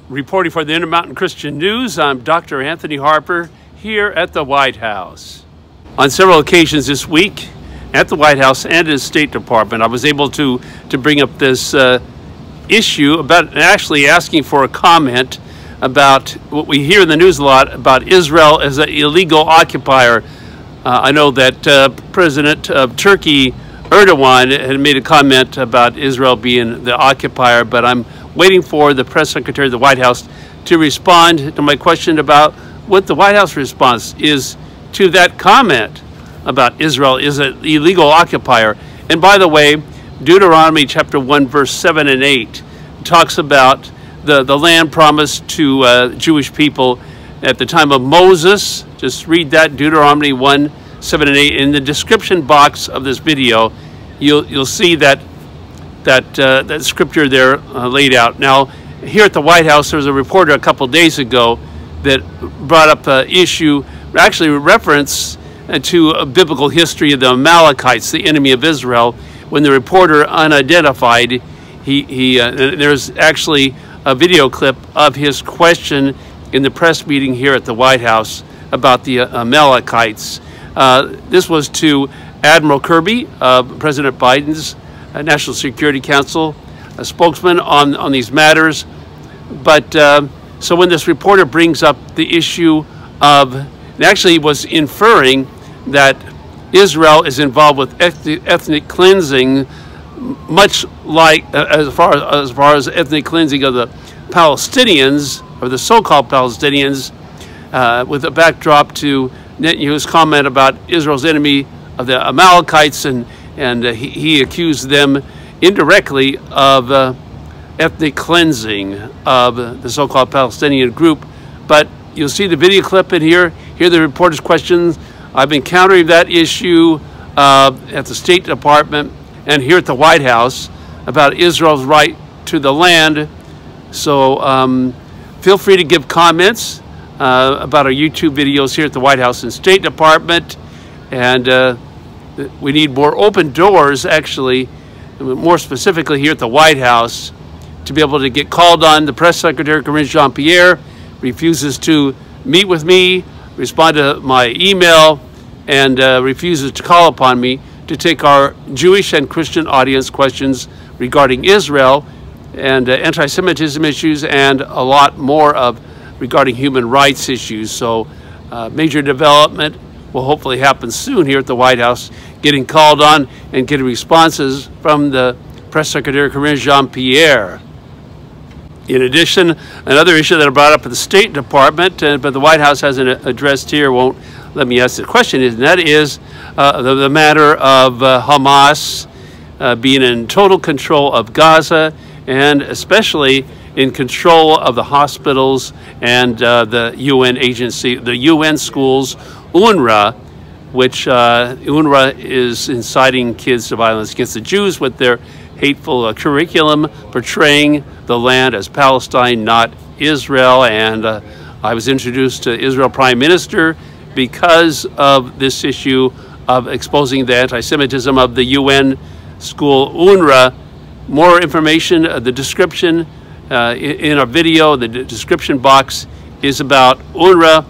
Reporting for the InterMountain Christian News, I'm Dr. Anthony Harper here at the White House. On several occasions this week at the White House and the State Department, I was able to bring up this issue about actually asking for a comment about what we hear in the news a lot about Israel as an illegal occupier. I know that President of Turkey, Erdogan, had made a comment about Israel being the occupier, but I'm waiting for the press secretary of the White House to respond to my question about what the White House response is to that comment about Israel is an illegal occupier. And by the way, Deuteronomy Chapter 1, verse 7 and 8 talks about the land promised to Jewish people at the time of Moses. Just read that, Deuteronomy 1, 7 and 8. In the description box of this video, you'll see that scripture there laid out. Now, here at the White House, there was a reporter a couple days ago that brought up an issue, actually a reference to a biblical history of the Amalekites, the enemy of Israel. When the reporter unidentified, there's actually a video clip of his question in the press meeting here at the White House about the Amalekites. This was to Admiral Kirby, President Biden's National Security Council, a spokesman on these matters. But so when this reporter brings up the issue of, and actually was inferring that Israel is involved with ethnic cleansing, much like as far as ethnic cleansing of the Palestinians, or the so-called Palestinians, with a backdrop to Netanyahu's comment about Israel's enemy of the Amalekites, and he accused them indirectly of ethnic cleansing of the so-called Palestinian group. But you'll see the video clip in here. Hear the reporter's questions. I've been countering that issue at the State Department and here at the White House about Israel's right to the land. So feel free to give comments about our YouTube videos here at the White House and State Department. And we need more open doors, actually, more specifically here at the White House, to be able to get called on. The press secretary, Jean-Pierre, refuses to meet with me, respond to my email, and refuses to call upon me to take our Jewish and Christian audience questions regarding Israel and anti-Semitism issues, and a lot more of regarding human rights issues. So major development will hopefully happen soon here at the White House, getting called on and getting responses from the press secretary, Jean-Pierre. In addition, another issue that I brought up at the State Department, but the White House hasn't addressed here, won't let me ask the question, and that is the matter of Hamas being in total control of Gaza, and especially in control of the hospitals and the UN agency, the UN schools, UNRWA, which UNRWA is inciting kids to violence against the Jews with their hateful curriculum portraying the land as Palestine, not Israel. And I was introduced to Israel Prime Minister because of this issue of exposing the anti-Semitism of the UN school UNRWA. More information, the description in our video, the description box is about UNRWA,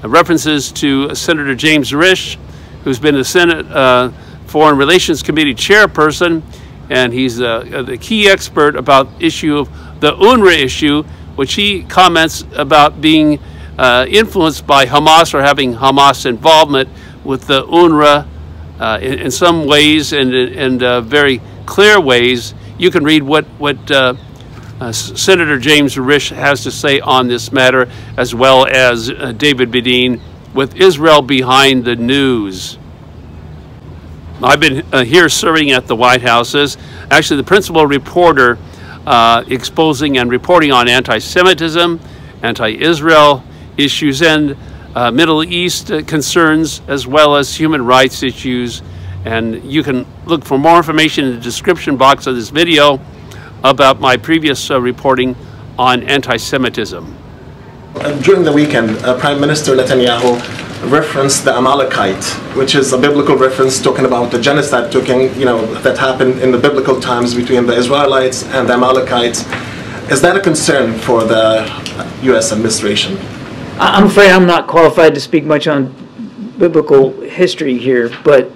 references to Senator James Risch, who's been the Senate Foreign Relations Committee chairperson, and he's the key expert about issue of the UNRWA issue, which he comments about being influenced by Hamas or having Hamas involvement with the UNRWA in some ways, and in very clear ways. You can read what Senator James Risch has to say on this matter, as well as David Bedin with Israel Behind the News. I've been here serving at the White House as actually the principal reporter exposing and reporting on anti-Semitism, anti-Israel issues, and Middle East concerns, as well as human rights issues. And you can look for more information in the description box of this video about my previous reporting on anti-Semitism. During the weekend, Prime Minister Netanyahu referenced the Amalekite, which is a biblical reference talking about the genocide that happened in the biblical times between the Israelites and the Amalekites. Is that a concern for the U.S. administration? I'm afraid I'm not qualified to speak much on biblical history here, but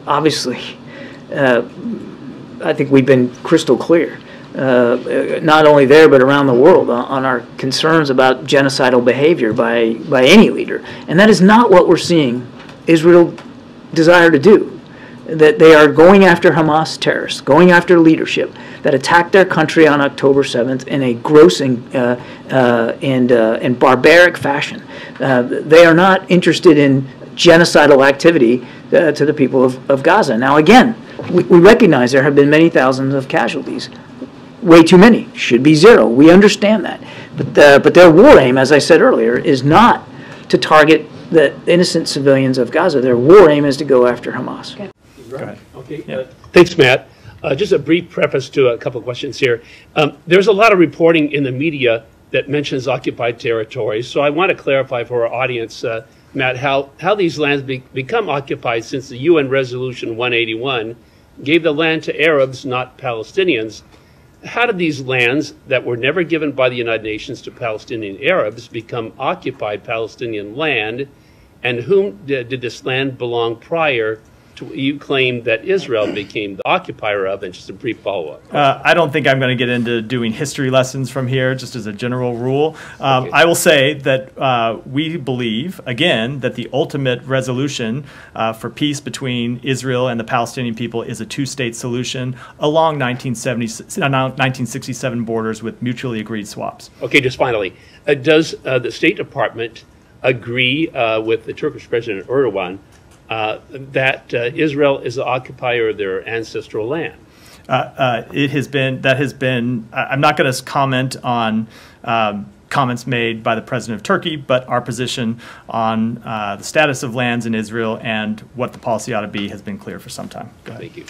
obviously I think we've been crystal clear, not only there but around the world, on our concerns about genocidal behavior by any leader. And that is not what we're seeing Israel desire to do. That they are going after Hamas terrorists, going after leadership that attacked their country on October 7th in a gross and barbaric fashion. They are not interested in genocidal activity to the people of Gaza. Now again, we recognize there have been many thousands of casualties. Way too many. Should be zero. We understand that. But their war aim, as I said earlier, is not to target the innocent civilians of Gaza. Their war aim is to go after Hamas. Okay. Go ahead. Okay. Yeah. Thanks, Matt. Just a brief preface to a couple of questions here. There's a lot of reporting in the media that mentions occupied territories, so I want to clarify for our audience, Matt, how these lands become occupied since the UN Resolution 181 gave the land to Arabs, not Palestinians. How did these lands that were never given by the United Nations to Palestinian Arabs become occupied Palestinian land, and whom did this land belong prior to what you claim that Israel became the occupier of? And just a brief follow-up. I don't think I'm going to get into doing history lessons from here, just as a general rule. Okay. I will say that we believe, again, that the ultimate resolution for peace between Israel and the Palestinian people is a two-state solution along 1967 borders with mutually agreed swaps. Okay, just finally, does the State Department agree with the Turkish President Erdogan that Israel is the occupier of their ancestral land? It has been, I'm not going to comment on comments made by the President of Turkey, but our position on the status of lands in Israel and what the policy ought to be has been clear for some time. Go ahead. Thank you.